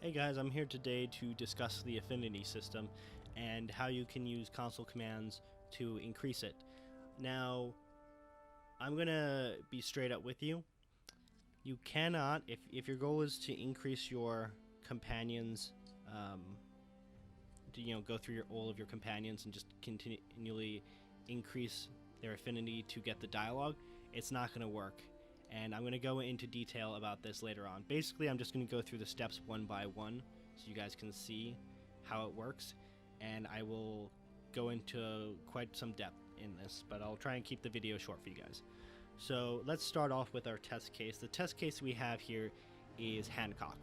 Hey guys, I'm here today to discuss the affinity system and how you can use console commands to increase it. Now, I'm gonna be straight up with you. You cannot, if your goal is to increase your companions, go through all of your companions and just continually increase their affinity to get the dialogue, it's not going to work. And I'm going to go into detail about this later on. Basically, I'm just going to go through the steps one by one so you guys can see how it works. And I will go into quite some depth in this, but I'll try and keep the video short for you guys. So let's start off with our test case. The test case we have here is Hancock.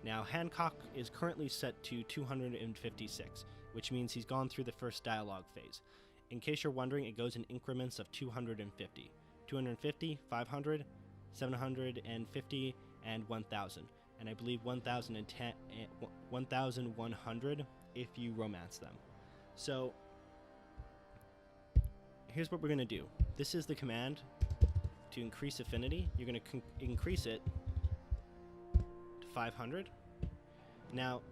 Now, Hancock is currently set to 256, which means he's gone through the first dialogue phase. In case you're wondering, it goes in increments of 250. 250, 500, 750, and 1,000. And I believe 1,100 if you romance them. So, here's what we're going to do. This is the command to increase affinity. You're going to increase it to 500. Now,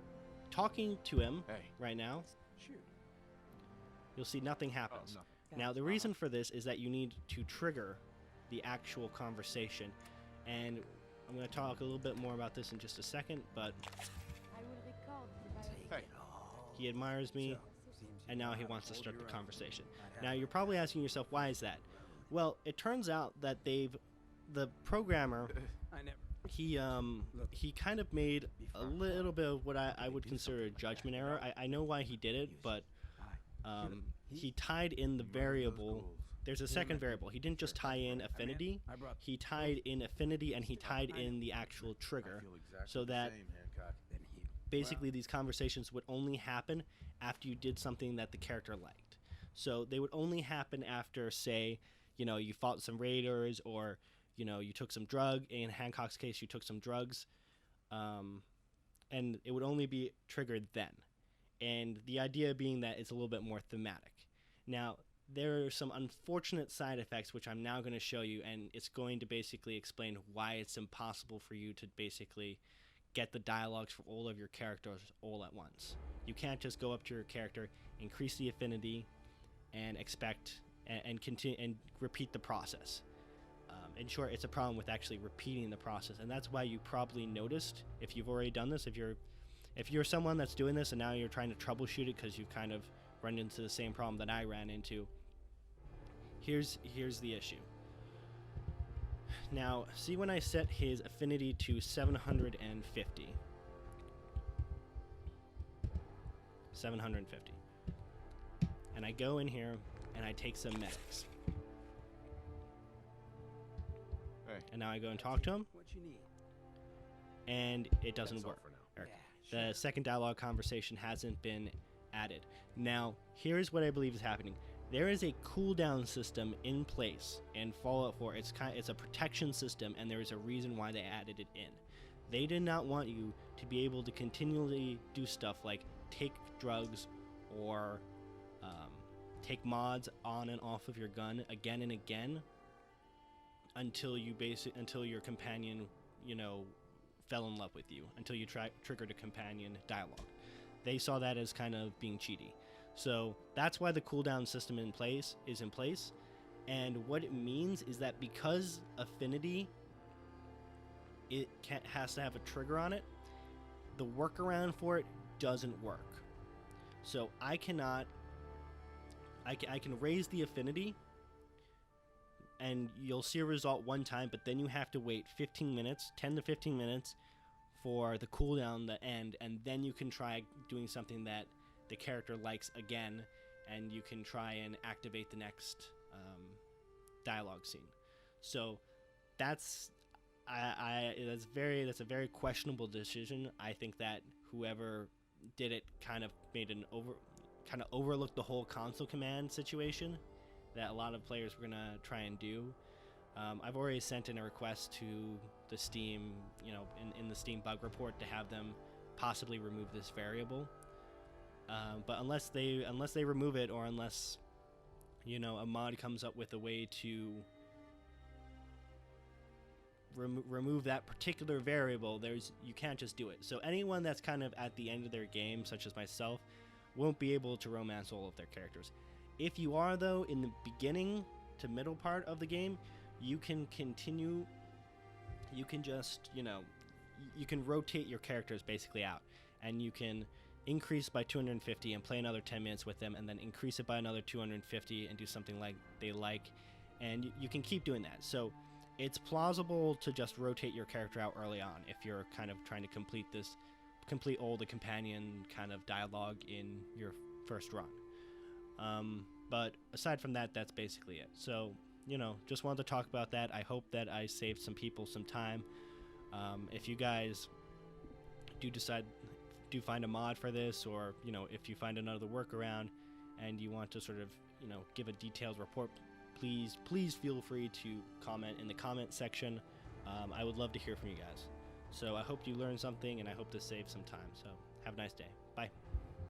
talking to him right now, you'll see nothing happens. Now, the reason for this is that you need to trigger the actual conversation, and I'm going to talk a little bit more about this in just a second, but he admires me, and now he wants to start the conversation. Now, you're probably asking yourself, why is that? Well, it turns out that the programmer, he kind of made a little bit of what I would consider a judgment error. I know why he did it, but he tied in the variable. There's a second variable. He didn't just tie in affinity. He tied in affinity and he tied in the actual trigger, so that basically these conversations would only happen after you did something that the character liked. So they would only happen after, say, you fought some raiders, or you took some drug. In Hancock's case, you took some drugs, and it would only be triggered then. And the idea being that it's a little bit more thematic. Now, there are some unfortunate side effects which I'm now going to show you, and it's going to basically explain why it's impossible for you to basically get the dialogues for all of your characters all at once. You can't just go up to your character, increase the affinity, and expect and continue and repeat the process. In short, it's a problem with actually repeating the process, and that's why you probably noticed, if you've already done this, if you're someone that's doing this and now you're trying to troubleshoot it because you've kind of run into the same problem that I ran into, here's the issue. Now, see when I set his affinity to 750. 750. And I go in here and I take some medics. And now I go and talk to him. And it doesn't work. The second dialogue conversation hasn't been added. Now, here's what I believe is happening. There is a cooldown system in place in Fallout 4. It's a protection system, and there is a reason why they added it in. They did not want you to be able to continually do stuff like take drugs or take mods on and off of your gun again and again until your companion, fell in love with you, until you triggered a companion dialogue. They saw that as kind of being cheaty. So that's why the cooldown system is in place. And what it means is that because affinity has to have a trigger on it, the workaround for it doesn't work. So I can raise the affinity, and you'll see a result one time, but then you have to wait 15 minutes, 10 to 15 minutes, for the cooldown to end, and then you can try doing something that the character likes again, and you can try and activate the next dialogue scene. So that's a very questionable decision. I think that whoever did it kind of overlooked the whole console command situation that a lot of players were gonna try and do. I've already sent in a request to the Steam, in the Steam bug report, to have them possibly remove this variable. But unless they remove it, or unless a mod comes up with a way to remove that particular variable, you can't just do it. So anyone that's kind of at the end of their game, such as myself, won't be able to romance all of their characters. If you are, though, in the beginning to middle part of the game, you can continue. You can just, you can rotate your characters basically out, and you can increase by 250 and play another 10 minutes with them, and then increase it by another 250 and do something like they like, and you can keep doing that. So it's plausible to just rotate your character out early on if you're kind of trying to complete all the companion kind of dialogue in your first run. But aside from that, that's basically it. So, just wanted to talk about that. I hope that I saved some people some time. If you guys do find a mod for this, or, if you find another workaround and you want to sort of, give a detailed report, please feel free to comment in the comment section. I would love to hear from you guys. So I hope you learned something, and I hope to save some time. So have a nice day. Bye.